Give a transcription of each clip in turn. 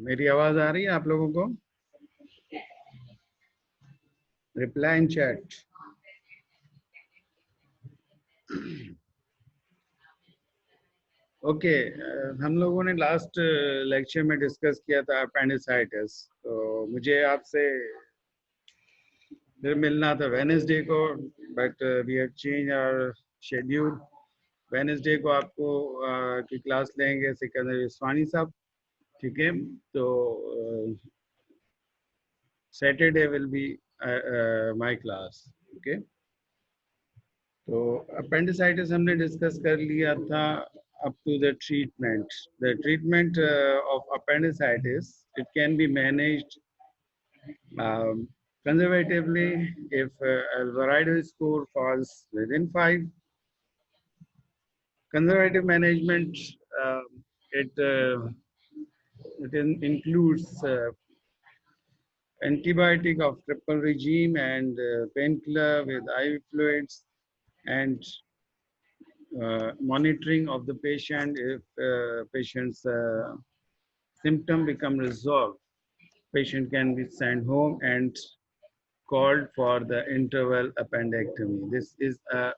मेरी आवाज आ रही है आप लोगों को? Reply in chat. ओके, हम लोगों ने लास्ट लेक्चर में डिस्कस किया था अपेंडिसाइटिस। तो मुझे आपसे फिर मिलना था वेनेसडे को, but we have change our schedule. Wednesday को आपको की क्लास लेंगे सिकंदर इस्वानी साहब, ठीक है? तो Saturday will be my class, okay? तो अपेंडिसाइटिस हमने डिस्कस कर लिया था up to the treatment. The treatment of appendicitis, it can be managed conservatively if Alvarado score falls within 5. Conservative management, um, it includes antibiotic of triple regime and painkiller with IV fluids, and monitoring of the patient. If patient's symptom become resolved, patient can be sent home and called for the interval appendectomy. This is a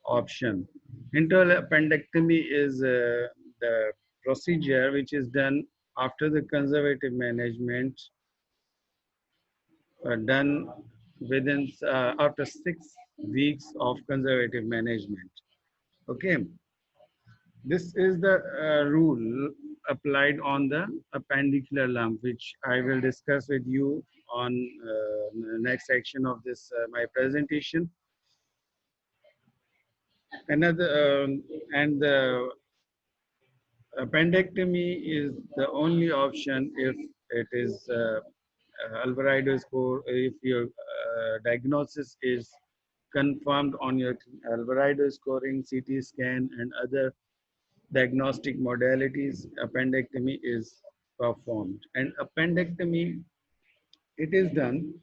option. Interval appendectomy is the procedure which is done after the conservative management, done within after 6 weeks of conservative management. Okay, this is the rule applied on the appendicular lump, which I will discuss with you on the next section of this my presentation. Another and the appendectomy is the only option if it is Alvarado score, if your diagnosis is confirmed on your Alvarado scoring, CT scan, and other diagnostic modalities. Appendectomy is performed, and appendectomy, it is done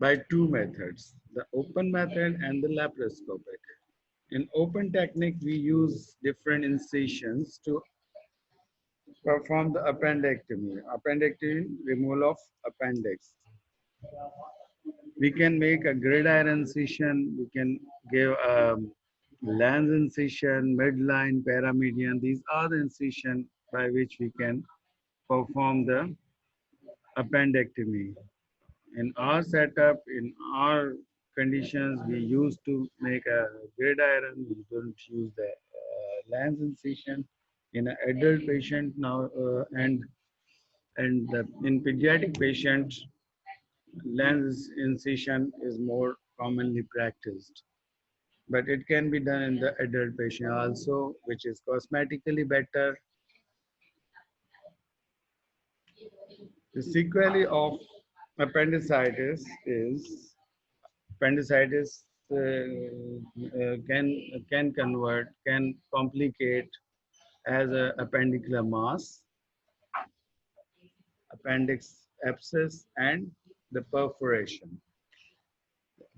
by two methods: the open method and the laparoscopic. In open technique, we use different incisions to perform the appendectomy. Appendectomy, removal of appendix. We can make a gridiron incision, we can give a lens incision, midline, paramedian. These are the incision by which we can perform the appendectomy. In our setup, in our conditions, we used to make a gridiron. We don't use the lens incision in an adult patient now, and in pediatric patients, lens incision is more commonly practiced. But it can be done in the adult patient also, which is cosmetically better. The sequelae of appendicitis is appendicitis can convert, can complicate as a appendicular mass, appendix abscess, and the perforation.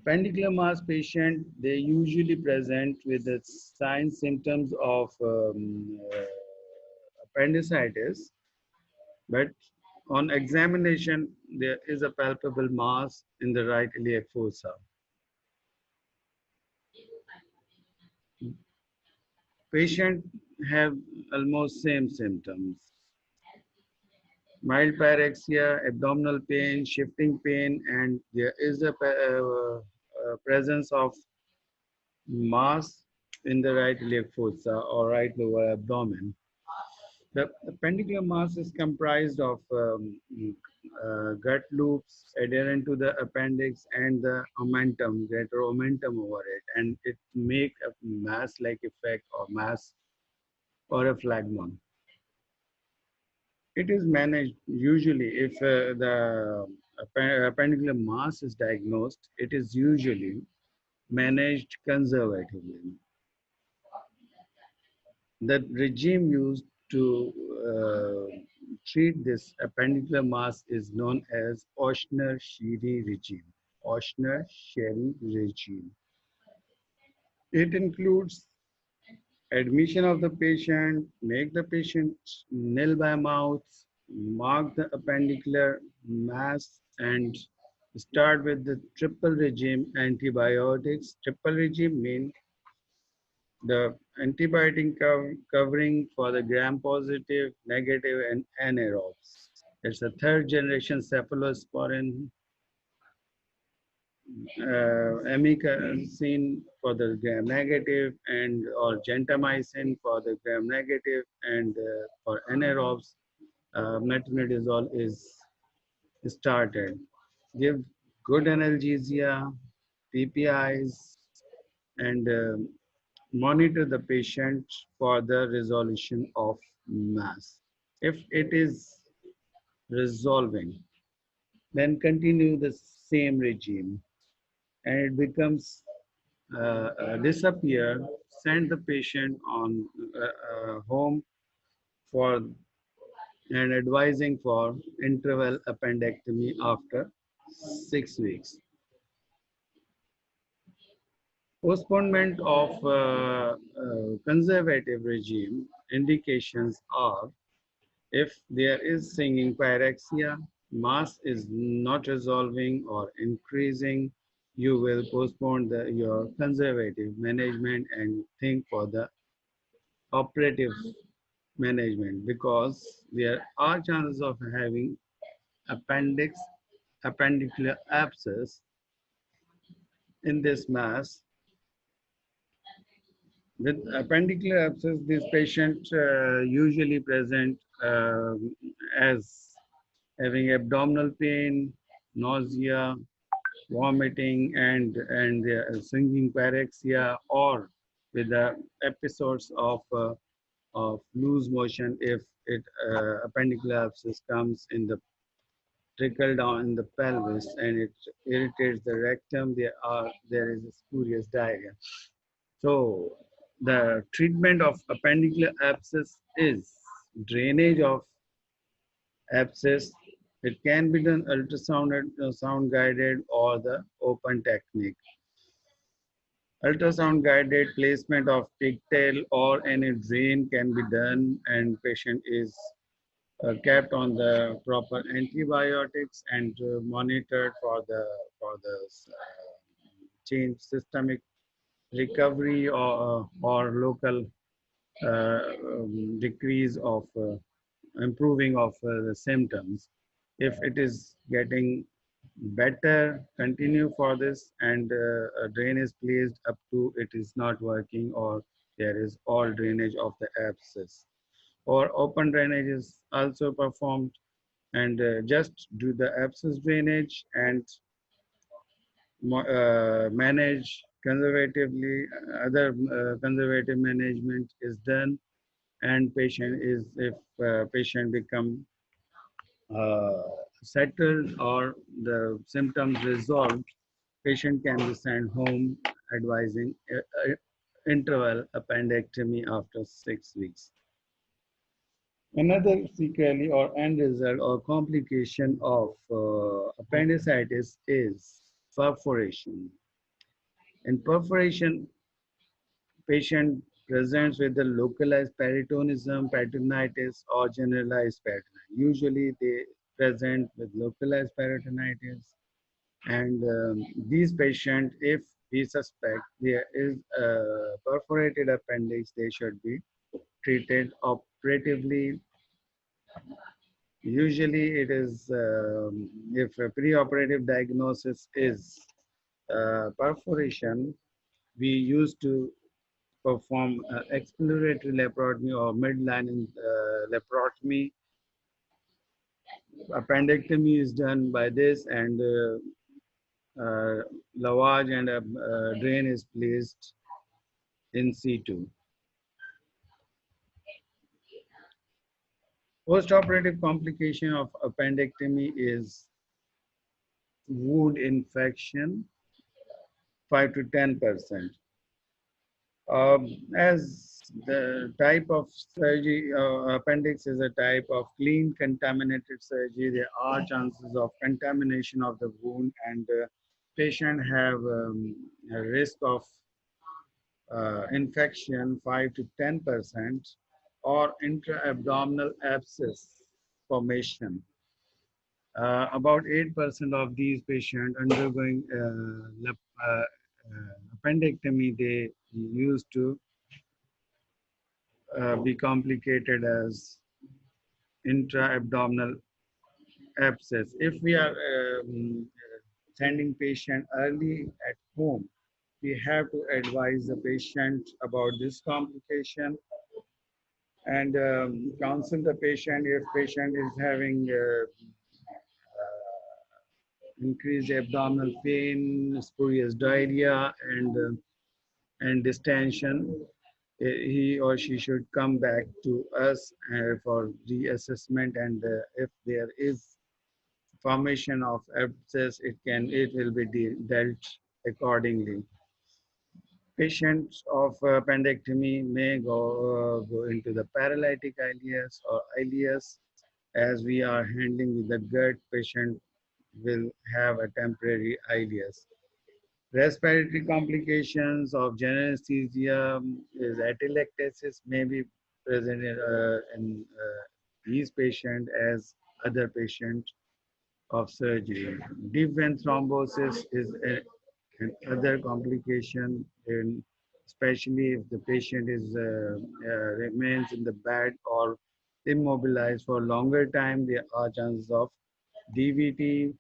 Appendicular mass patient, they usually present with the signs, symptoms of appendicitis, but on examination, there is a palpable mass in the right iliac fossa. Patient have almost same symptoms: mild pyrexia, abdominal pain, shifting pain, and there is a presence of mass in the right iliac fossa or right lower abdomen. The appendicular mass is comprised of gut loops adherent to the appendix and the omentum, greater omentum over it, and it make a mass-like effect or mass or a phlegmon. It is managed usually if the appendicular mass is diagnosed, it is usually managed conservatively. The regime used to treat this appendicular mass is known as Ochsner-Sherry regime. Ochsner-Sherry regime. It includes Admission of the patient, make the patient nil by mouth, mark the appendicular mass, and start with the triple regime antibiotics. Triple regime means the antibiotic covering for the gram-positive, negative, and anaerobes. It's a third generation cephalosporin, amikacin for the gram-negative, and or gentamicin for the gram-negative, and for anaerobes, metronidazole is started. Give good analgesia, PPIs, and monitor the patient for the resolution of mass. If it is resolving, then continue the same regime and it becomes disappear, send the patient on home for and advising for interval appendectomy after 6 weeks. Postponement of conservative regime indications are if there is singing pyrexia, mass is not resolving or increasing, you will postpone your conservative management and think for the operative management because there are chances of having appendicular abscess in this mass. With appendicular abscess, this patient usually present as having abdominal pain, nausea, vomiting, and singing pyrexia, or with the episodes of loose motion if it appendicular abscess comes in the trickle down in the pelvis and it irritates the rectum. There is a spurious diarrhea. So the treatment of appendicular abscess is drainage of abscess. It can be done ultrasound sound guided or the open technique. Ultrasound guided placement of pigtail or any drain can be done and patient is kept on the proper antibiotics and monitored for the change systemic recovery or local decrease of improving of the symptoms. If it is getting better, continue for this and a drain is placed up to it is not working or there is all drainage of the abscess. Or open drainage is also performed and just do the abscess drainage and manage conservatively. Other conservative management is done and patient is if patient become uh, settled or the symptoms resolved, patient can be sent home advising interval appendectomy after 6 weeks. Another sequelae or end result or complication of appendicitis is perforation. In perforation, patient presents with the localized peritonism, peritonitis, or generalized peritonitis. Usually, they present with localized peritonitis, and these patients, if we suspect there is a perforated appendix, they should be treated operatively. Usually, it is if a preoperative diagnosis is perforation, we used to perform exploratory laparotomy or midline laparotomy. Appendectomy is done by this, and lavage and a drain is placed in situ. Postoperative complication of appendectomy is wound infection, 5 to 10%. As the type of surgery, appendix is a type of clean contaminated surgery. There are chances of contamination of the wound and patient have a risk of infection 5 to 10%, or intra-abdominal abscess formation. About 8% of these patients undergoing appendectomy, they used to be complicated as intra-abdominal abscess. If we are sending patient early at home, we have to advise the patient about this complication and counsel the patient if patient is having increased abdominal pain, spurious diarrhea, and distension. He or she should come back to us for reassessment, and if there is formation of abscess, it will be dealt accordingly. Patients of appendectomy may go into the paralytic ileus or ileus. As we are handling with the gut, patient will have a temporary ileus. Respiratory complications of general anesthesia is atelectasis may be present in these patients as other patients of surgery. Deep vein thrombosis is another complication, in, especially if the patient is remains in the bed or immobilized for longer time. There are chances of DVT.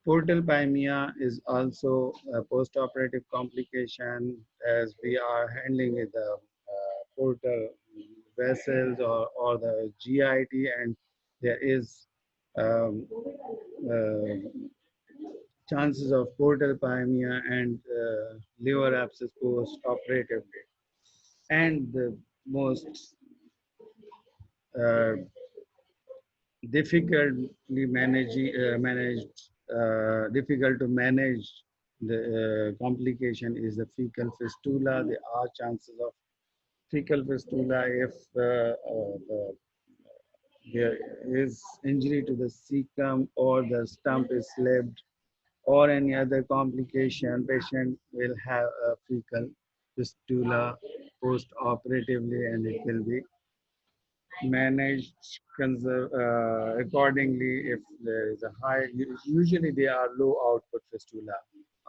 Portal pymia is also a postoperative complication, as we are handling with the portal vessels or the GIT, and there is um, uh, chances of portal pymia and liver abscess post-operatively. And the most uh, difficult to manage the complication is the fecal fistula. There are chances of fecal fistula if there is injury to the cecum or the stump is slipped or any other complication. Patient will have a fecal fistula post-operatively, and it will be managed accordingly if there is a high. Usually they are low output fistula.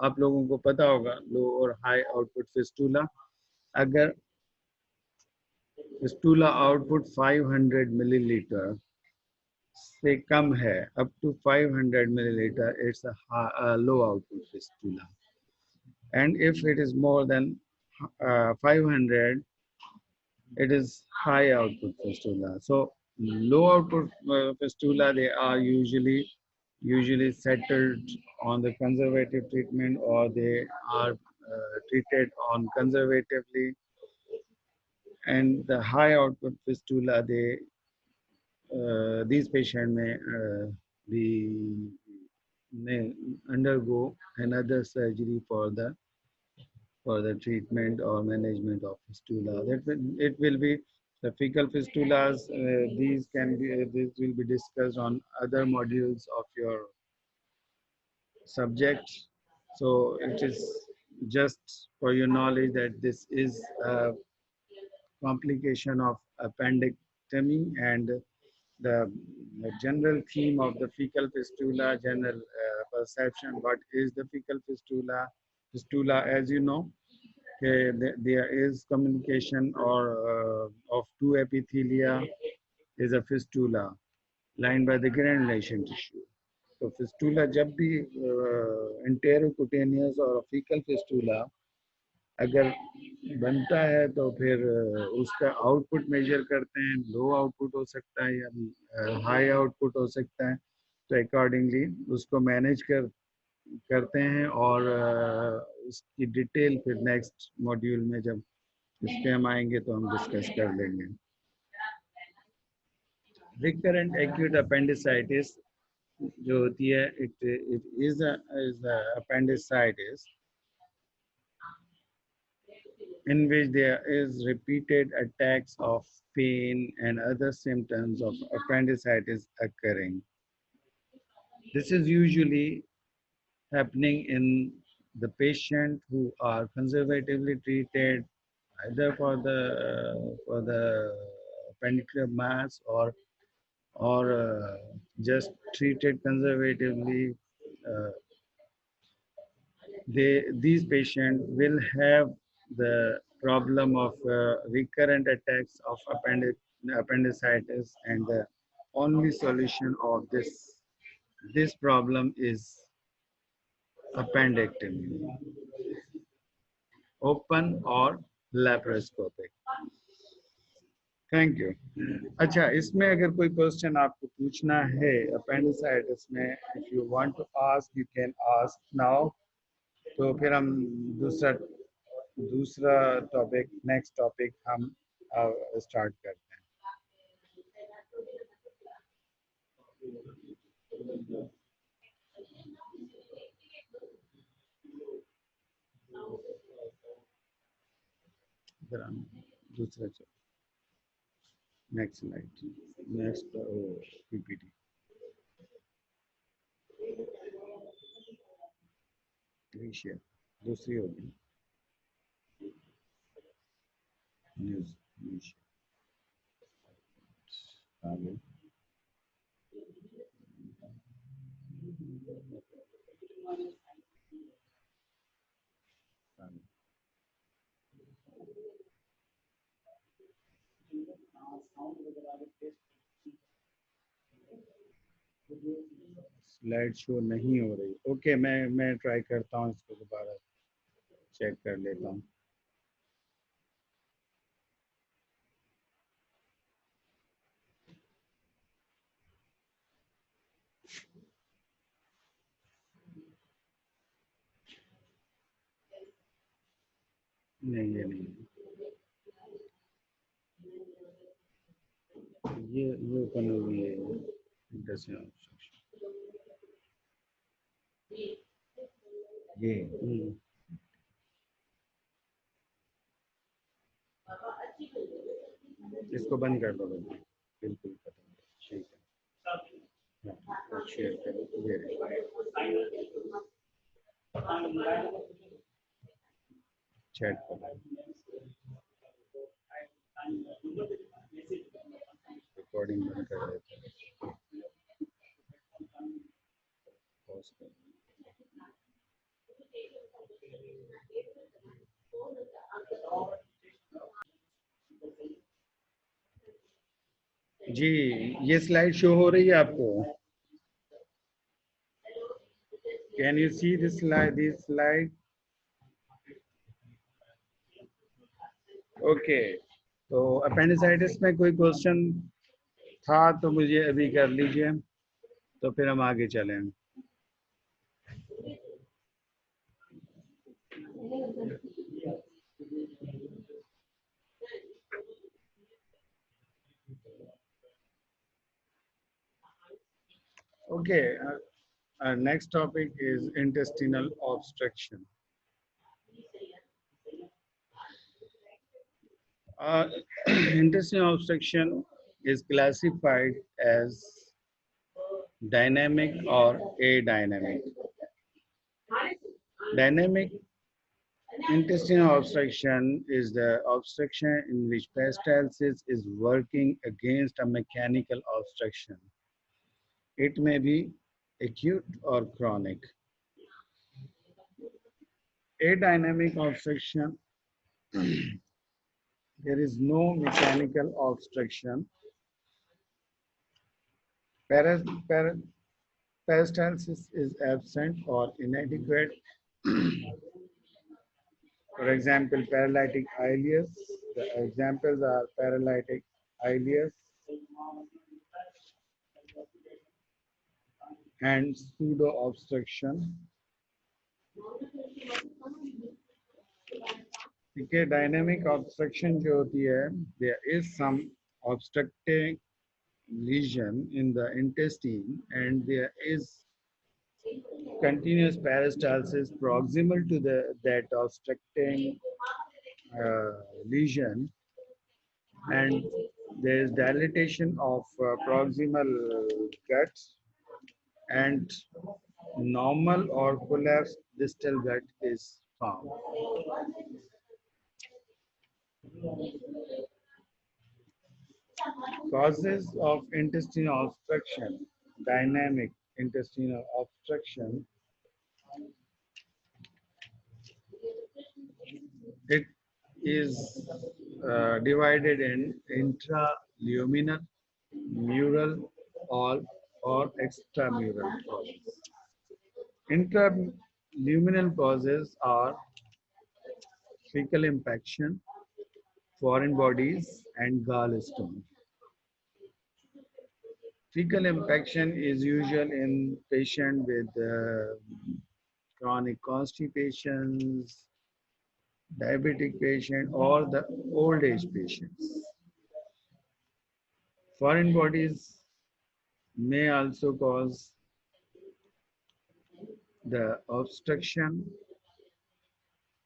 आप लोगों को पता होगा लो और high output fistula. अगर fistula output 500 millilitre से कम है, up to 500 milliliter, it's a low output fistula. And if it is more than 500, it is high output fistula. So low output fistula, they are usually settled on the conservative treatment, or they are treated on conservatively. And the high output fistula, these patients may undergo another surgery for the treatment or management of fistula. It will be the fecal fistulas. These will be discussed on other modules of your subject. So it is just for your knowledge that this is a complication of appendectomy, and the general theme of the fecal fistula, general perception. What is the fecal fistula? Fistula, as you know, okay, there is communication or of two epithelia is a fistula lined by the granulation tissue. तो fistula जब भी इंटेरोकुटेनियस और faecal fistula अगर बनता है तो फिर उसका आउटपुट मेजर करते हैं. लो आउटपुट हो सकता है या हाई आउटपुट हो सकता है, तो अकॉर्डिंगली उसको मैनेज करते हैं. और इसकी डिटेल फिर नेक्स्ट मॉड्यूल में जब इस पे हम आएंगे तो हम डिस्कस कर लेंगे. रिकरेंट एक्यूट अपेंडिसाइटिस जो होती है, it is appendicitis in which there is repeated attacks of pain and other symptoms of appendicitis occurring. This is usually happening in the patient who are conservatively treated either for the appendicular mass or just treated conservatively, uh, these patients will have the problem of recurrent attacks of appendicitis, and the only solution of this problem is appendectomy, open or laparoscopic. Thank you. अच्छा, इसमें अगर कोई question आपको पूछना है appendicitis में, if you want to ask you can ask now. तो फिर हम दूसरा दूसरा टॉपिक, नेक्स्ट टॉपिक हम स्टार्ट करते हैं। फिर हम दूसरा next slide, next PPT, share दूसरी होगी न्यूज न्यूज आगे। स्लाइड शो नहीं हो रही। ओके, मैं ट्राई करता हूँ, इसको दोबारा चेक कर लेता हूँ। नहीं, ये नहीं, ये ओपन हो गई है इंटेस्टिनल ऑब्स्ट्रक्शन। ये इसको बंद कर दो, बिल्कुल खत्म। ठीक है, हाँ, शेयर करो, ये चैट पर रिकॉर्डिंग बंद कर देते हैं। पॉज कर। जी, ये स्लाइड शो हो रही है आपको? Can you see this slide? Okay, तो अपेंडिसाइटिस में कोई क्वेश्चन था तो मुझे अभी कर लीजिए, तो फिर हम आगे चलें। Okay, our next topic is intestinal obstruction. Intestinal obstruction is classified as dynamic or adynamic. Dynamic intestinal obstruction is the obstruction in which peristalsis is working against a mechanical obstruction. It may be acute or chronic. Adynamic obstruction, there is no mechanical obstruction. Peristalsis is absent or inadequate. For example, paralytic ileus. The examples are paralytic ileus and pseudo-obstruction. ठीक है, dynamic obstruction जो होती है, there is some obstructing lesion in the intestine and there is continuous peristalsis proximal to that obstructing lesion, and there is dilatation of proximal guts and Normal or collapsed distal gut is found. Causes of intestinal obstruction, dynamic intestinal obstruction. It is divided in intraluminal, mural, or extramural causes. Intraluminal causes are fecal impaction, foreign bodies, and gallstone. Fecal impaction is usual in patients with chronic constipations, diabetic patient, or the old age patients. Foreign bodies may also cause the obstruction.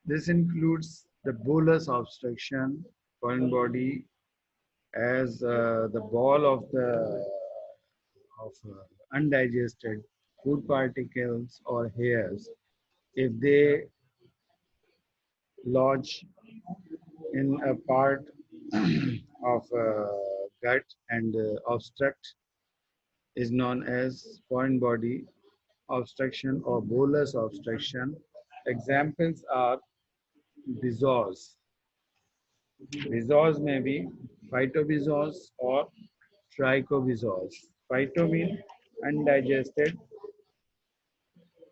This includes the bolus obstruction, foreign body as the ball of undigested food particles or hairs. If they lodge in a part of gut and obstruct is known as foreign body obstruction or bolus obstruction. Examples are bezos. Bezos may be phytobezos or trichobezos. Phyto means undigested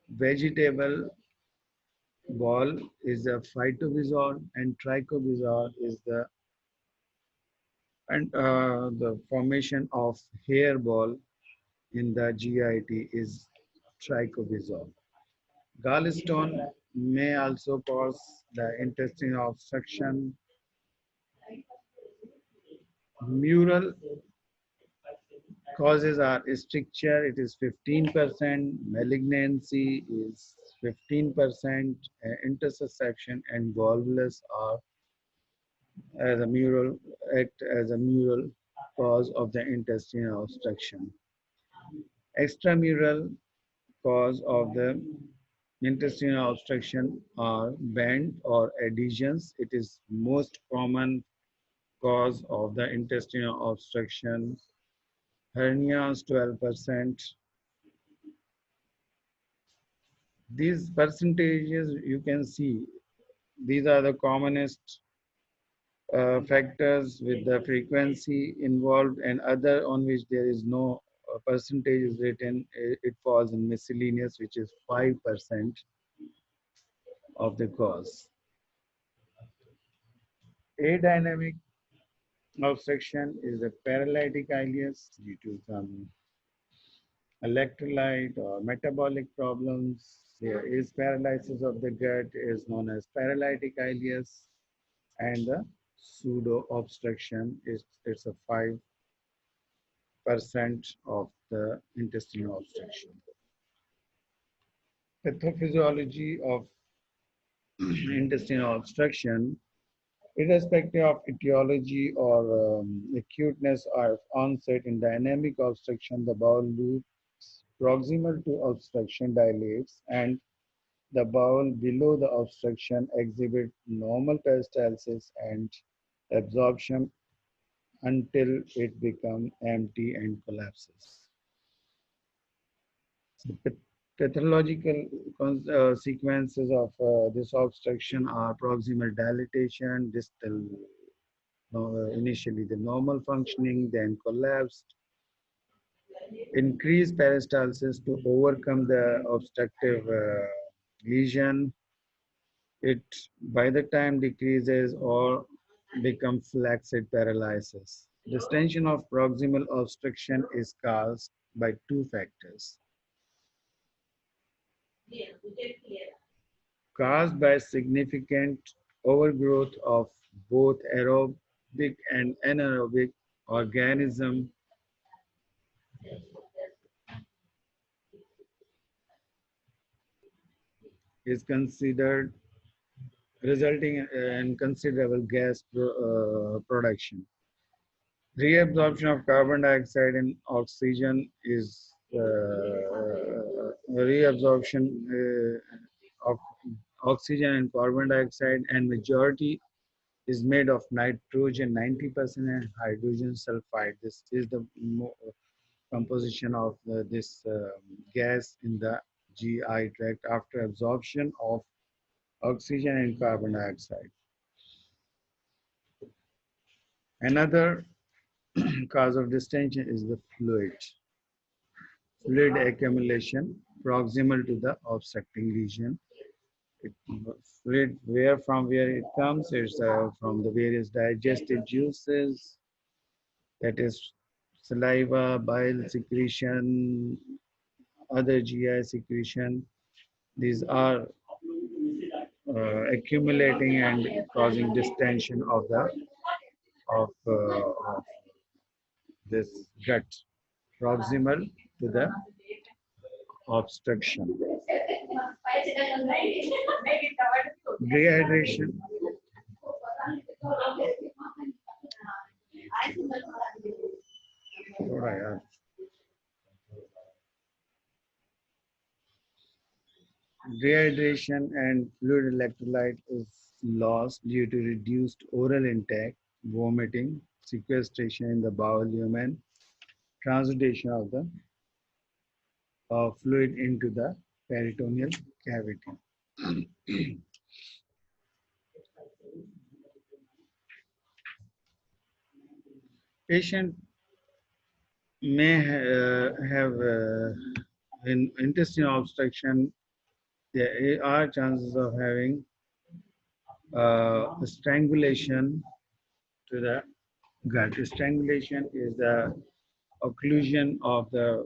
vegetable ball is a phytobezor and trichobezor is the formation of hair ball in the GIT is trichobezor. Gallstone may also cause the intestinal obstruction. Mural causes are stricture, it is 15%, malignancy is 15%, intussusception and volvulus are as a mural act as a mural cause of the intestinal obstruction. Extramural cause of the intestinal obstruction are bend or adhesions. It is most common cause of the intestinal obstruction. Hernias 12%. These percentages you can see, these are the commonest factors with the frequency involved and other on which there is no percentage is written. It falls in miscellaneous, which is 5% of the cause. Adynamic obstruction is a paralytic ileus due to some electrolyte or metabolic problems. There is paralysis of the gut is known as paralytic ileus, and the pseudo obstruction is it's a 5% of the intestinal obstruction. Pathophysiology of intestinal obstruction, irrespective of etiology or acuteness of onset in dynamic obstruction, the bowel loops proximal to obstruction dilates and the bowel below the obstruction exhibit normal peristalsis and absorption until it becomes empty and collapses. The pathological sequences of this obstruction are proximal dilatation, distal initially the normal functioning, then collapsed, increased peristalsis to overcome the obstructive lesion. It by the time decreases or become flaccid paralysis. Distension of proximal obstruction is caused by two factors. Caused by significant overgrowth of both aerobic and anaerobic organism is considered resulting in considerable gas production. Reabsorption of carbon dioxide and oxygen is reabsorption of oxygen and carbon dioxide, and majority is made of nitrogen 90% and hydrogen sulfide. This is the composition of this gas in the GI tract after absorption of oxygen and carbon dioxide. Another cause of distension is the fluid accumulation proximal to the obstructing lesion. It, fluid, where it comes, it's from the various digestive juices, that is saliva, bile secretion, other GI secretion. These are accumulating and causing distension of this gut proximal to the obstruction. Dehydration. थोड़ा यार. Dehydration and fluid electrolyte is lost due to reduced oral intake, vomiting, sequestration in the bowel lumen, transition of the fluid into the peritoneal cavity. Patient may have in intestinal obstruction. There are chances of having strangulation to the gut. Strangulation is the occlusion of the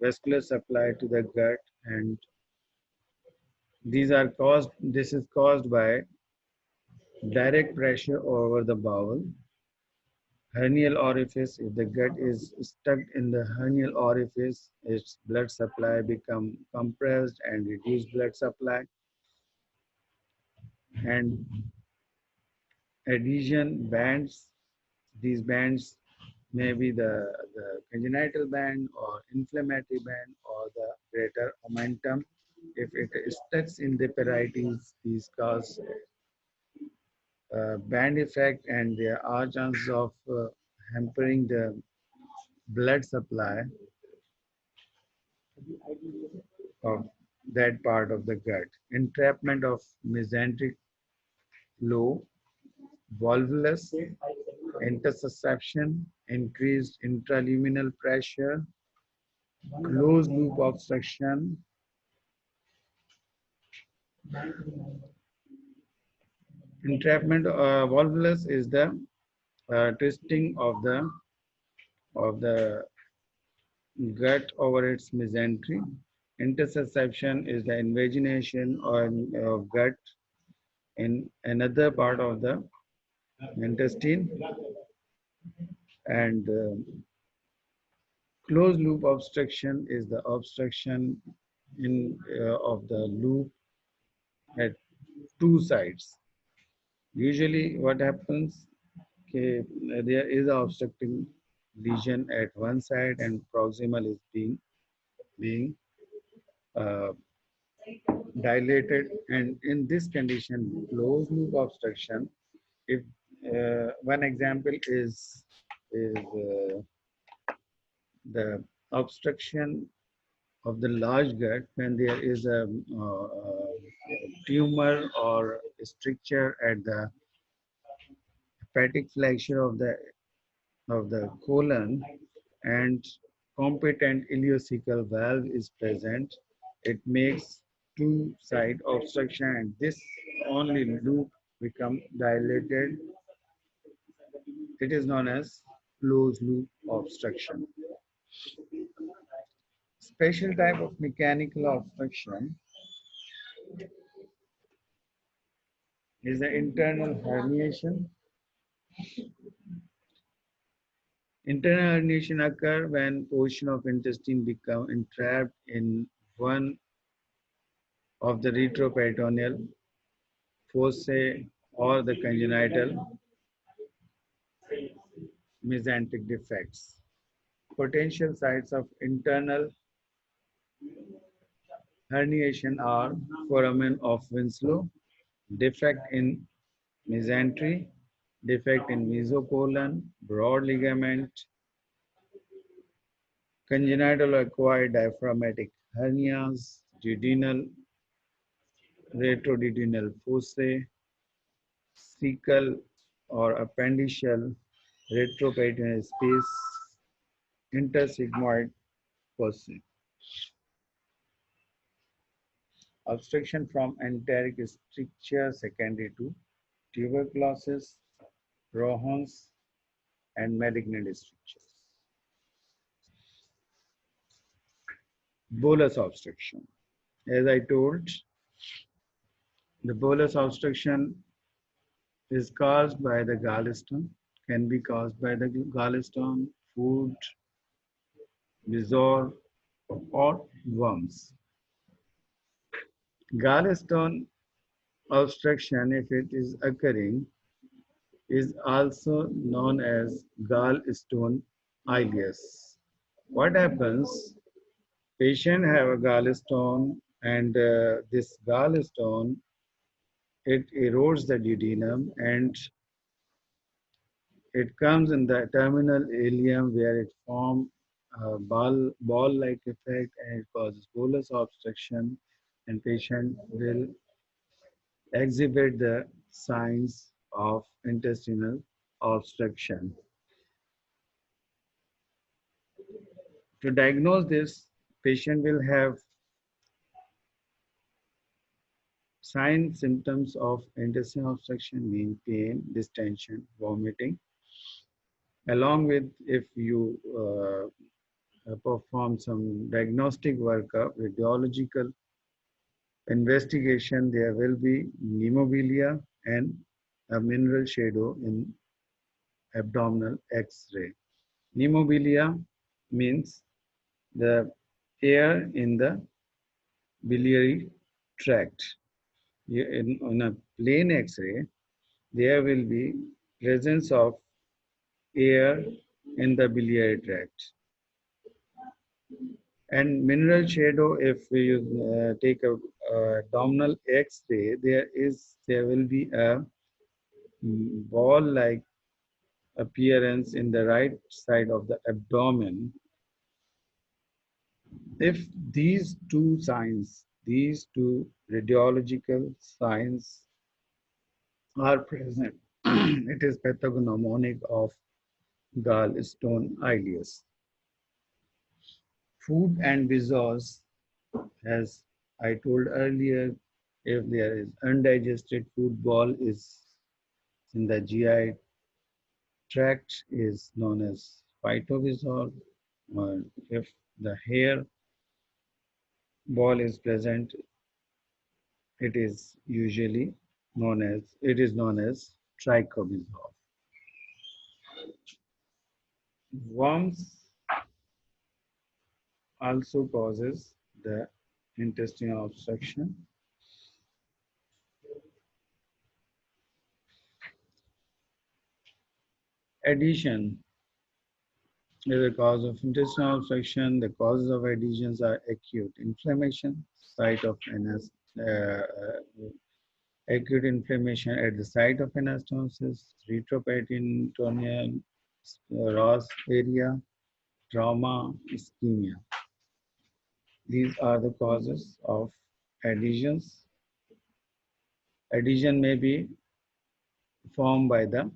vascular supply to the gut, and this is caused by direct pressure over the bowel. Hernial orifice, if the gut is stuck in the hernial orifice, its blood supply become compressed and reduced blood supply. And adhesion bands, these bands may be the congenital band or inflammatory band or the greater omentum. If it is stuck in the parietes, these cause band effect, and there are chances of hampering the blood supply of that part of the gut. Entrapment of mesenteric lobe, volvulus, intussusception, increased intraluminal pressure, closed loop obstruction, entrapment. Volvulus is the twisting of the gut over its mesentery. Intussusception is the invagination of gut in another part of the intestine, and closed loop obstruction is the obstruction of the loop at two sides. Usually what happens, okay, there is an obstructing lesion at one side and proximal is being uh, dilated, and in this condition closed loop obstruction, if one example is the obstruction of the large gut when there is a tumor or a stricture at the hepatic flexure of the colon, and competent ileocecal valve is present. It makes two side obstruction, and this only loop become dilated. It is known as closed loop obstruction. Special type of mechanical obstruction is the internal herniation. Internal herniation occur when portion of intestine become entrapped in one of the retroperitoneal fossae or the congenital mesenteric defects. Potential sites of internal Herniation are foramen of Winslow, defect in mesentery, defect in mesocolon, broad ligament, congenital acquired diaphragmatic hernias, duodenal, retroduodenal foci, cecal or appendiceal retroperitoneal space, intersigmoid foci. Obstruction from enteric stricture secondary to tuberculosis, Crohn's, and malignant strictures. Bolus obstruction. As I told, the bolus obstruction is caused by the gallstone, can be caused by the gallstone, food, bezoar, or worms. Gallstone obstruction, if it is occurring, is also known as gallstone ileus. What happens? Patient have a gallstone, and this gallstone, it erodes the duodenum, and it comes in the terminal ileum where it forms a ball-like effect, and it causes bolus obstruction, and patient will exhibit the signs of intestinal obstruction. To diagnose this, patient will have signs, symptoms of intestinal obstruction, mean pain, distension, vomiting, along with if you perform some diagnostic workup, radiological investigation, there will be pneumobilia and a mineral shadow in abdominal X-ray. Pneumobilia means the air in the biliary tract. In a plain X-ray, there will be presence of air in the biliary tract. And mineral shadow, if you take a abdominal X-ray, there will be a ball-like appearance in the right side of the abdomen. If these two signs, these two radiological signs are present, it is pathognomonic of gallstone ileus. Food and viscous, as I told earlier, if there is undigested food, ball is in the GI tract is known as phytovisor, or if the hair ball is present, it is known as trichovisor. Worms also causes the intestinal obstruction. Adhesion is a cause of intestinal obstruction. The causes of adhesions are acute inflammation, site of acute inflammation at the site of anastomosis, retroperitoneal Ross area, trauma, ischemia. These are the causes of adhesions. Adhesion may be formed by the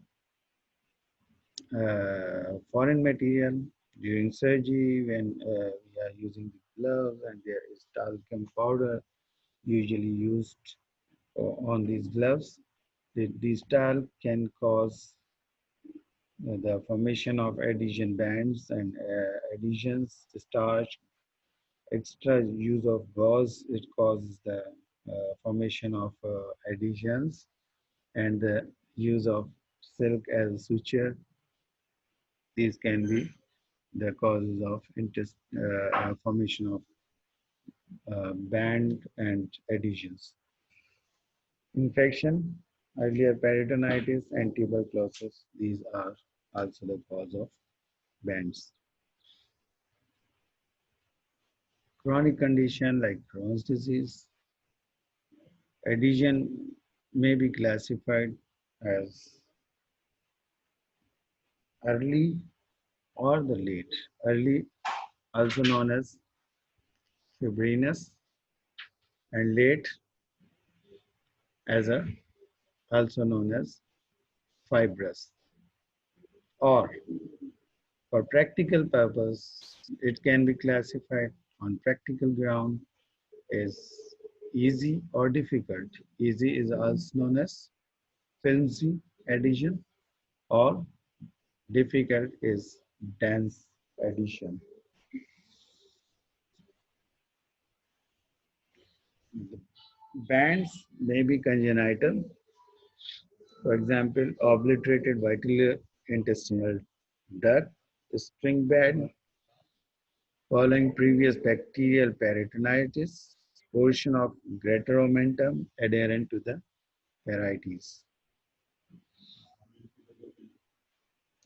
foreign material during surgery when we are using the gloves and there is talcum powder usually used on these gloves. These talc can cause the formation of adhesion bands and adhesions, starch, extra use of gauze, it causes the formation of adhesions, and the use of silk as a suture. These can be the causes of formation of band and adhesions. Infection, earlier peritonitis and tuberculosis, these are also the cause of bands. Chronic condition like Crohn's disease, adhesion may be classified as early or the late. Early, also known as fibrinous, and late as a also known as fibrous. Or for practical purpose, it can be classified on practical ground as easy or difficult. Easy is also known as flimsy adhesion, or difficult is dense adhesion. Bands may be congenital, for example, obliterated vital intestinal duct, string band following previous bacterial peritonitis, portion of greater omentum adherent to the parietes.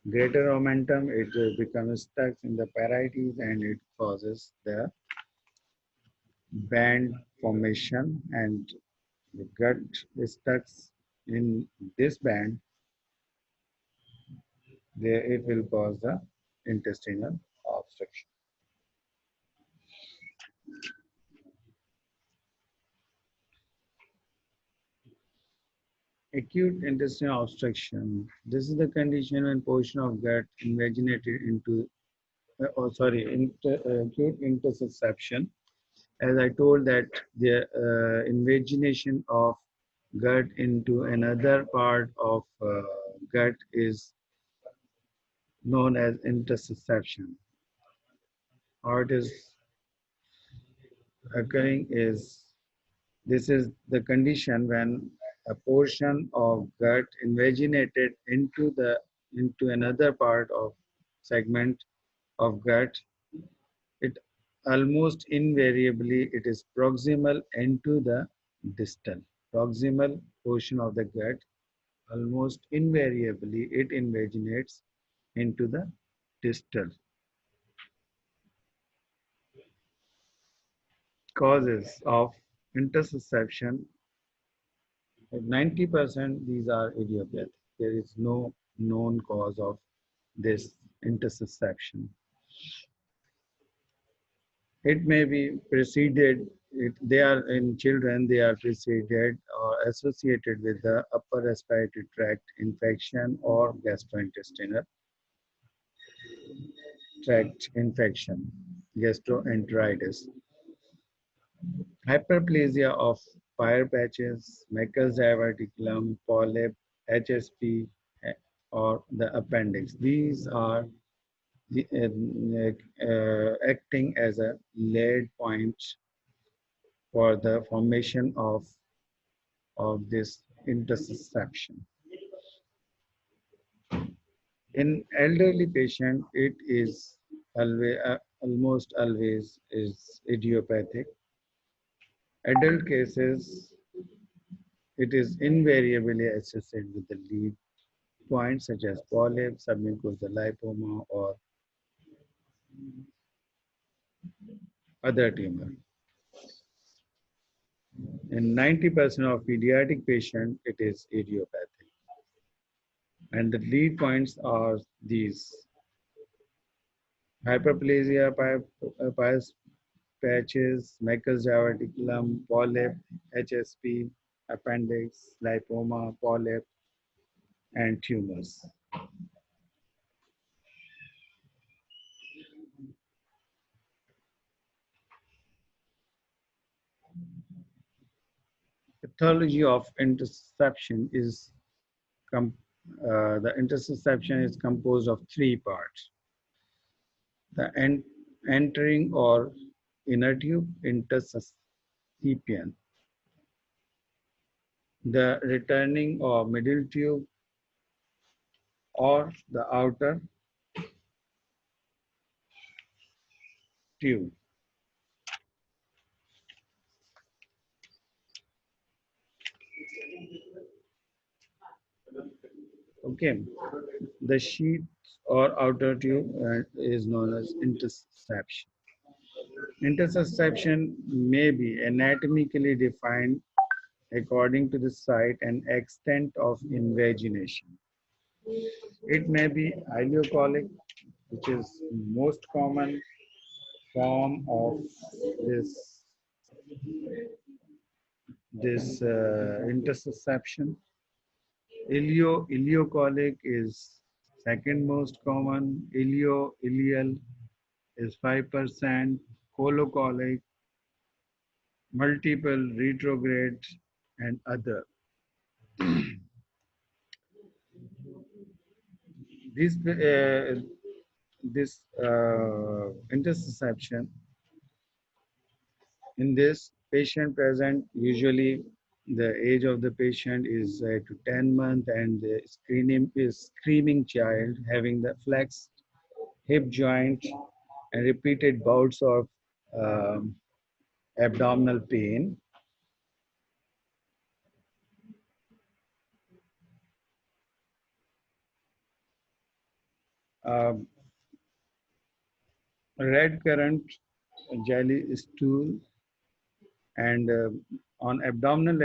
Greater omentum, it becomes stuck in the parietes and it causes the band formation, and the gut is stuck in this band, there it will cause the intestinal obstruction. Acute intestinal obstruction. This is the condition when portion of gut invaginated into, acute intussusception. As I told that the invagination of gut into another part of gut is known as intussusception. How it is occurring is, this is the condition when a portion of gut invaginated into another part of segment of gut. It almost invariably it is proximal into the distal. Proximal portion of the gut, almost invariably it invaginates into the distal. Causes of intussusception, 90% these are idiopathic. There is no known cause of this intussusception. It may be preceded, they are in children, they are preceded or associated with the upper respiratory tract infection or gastrointestinal tract infection, gastroenteritis. Hyperplasia of fire patches, Meckel's diverticulum, polyp, HSP, or the appendix. These are acting as a lead point for the formation of this intussusception. In elderly patient, it is almost always is idiopathic. Adult cases, it is invariably associated with the lead points such as polyp, submucosal lipoma, or other tumor. In 90% of pediatric patients, it is idiopathic. And the lead points are these: hyperplasia, pious patches, Meckel's diverticulum, polyp, HSP, appendix, lipoma, polyp, and tumors. Pathology of intussusception is the intussusception is composed of three parts: the entering or inner tube, intussusception; the returning or middle tube, or the outer tube. Okay, the sheath or outer tube is known as intussusception. Intussusception may be anatomically defined according to the site and extent of invagination. It may be ileocolic, which is most common form of this intussusception. Ileocolic is second most common. Ileal is 5%. Colocolic, multiple, retrograde, and other. This intussusception in this patient present, usually the age of the patient is to 10 months, and the screaming child having the flexed hip joint and repeated bouts of um, abdominal pain. Um, red currant, jelly stool, and on abdominal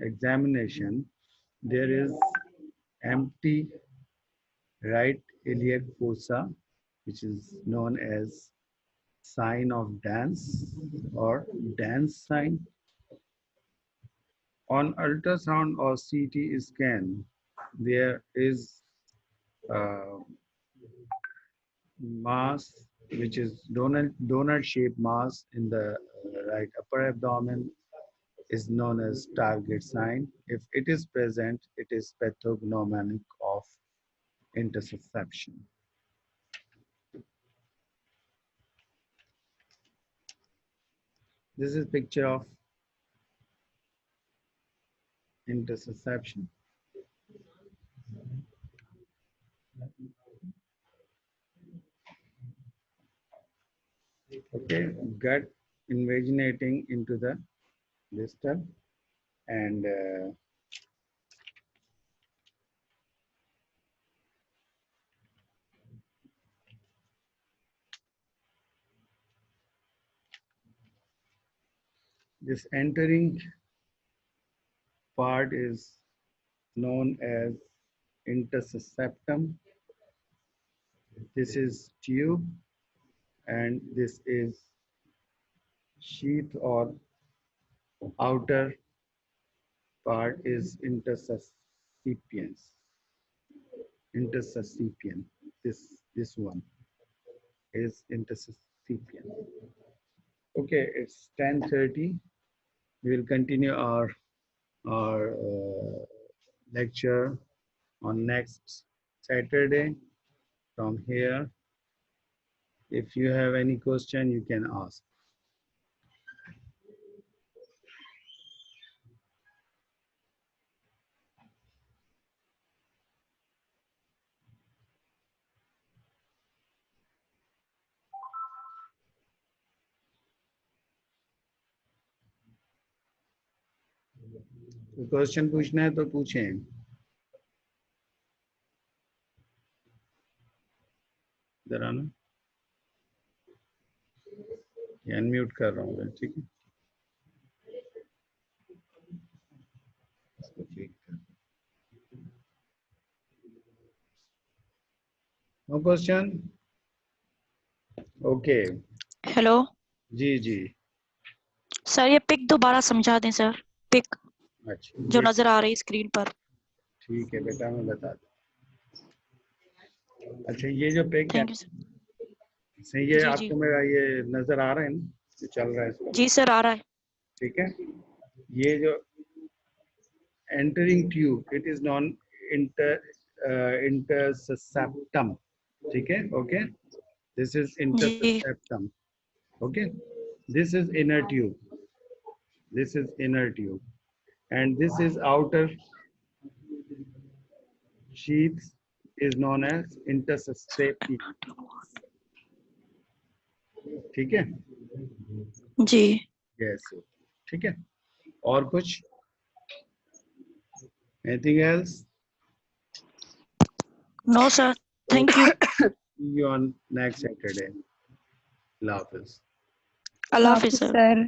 examination, there is empty right iliac fossa, which is known as sign of dance or dance sign. On ultrasound or CT scan, there is uh, mass, which is donut shaped mass in the right upper abdomen, is known as target sign. If it is present, it is pathognomonic of intussusception. This is picture of intussusception. Okay, gut invaginating into the distal, and this entering part is known as intussusceptum. This is tube, and this is sheath or outer part is intussuscipiens. Intussuscipien. This one is intussuscipien. Okay, it's 10:30. We will continue our lecture on next Saturday from here. If you have any question, you can ask. तो question पूछना है तो पूछें. इधर आना. Unmute कर रहा हूँ. ठीक है. No question? Okay. हेलो जी जी. सर, ये पिक दोबारा समझा दें सर. पिक अच्छा, जो नजर आ रही है स्क्रीन पर. ठीक है बेटा, मैं बता दूं. अच्छा, ये जो पिक है, थैंक यू सर. सही है. जी आपको मेरा ये नजर आ रहा है ना, जो चल रहा है इसको? जी सर, आ रहा है. ठीक है. ये जो entering tube, it is known intussusceptum. ठीक है. Okay, this is ji intussusceptum. Okay, this is inner tube. This is inner tube, and this is outer sheath is known as intussusception. ठीक है. जी. Yes. ठीक है. और कुछ? Anything else? No sir, thank you. See you on next Saturday. अल्लाह हाफिज। अल्लाह हाफिज सर। सर।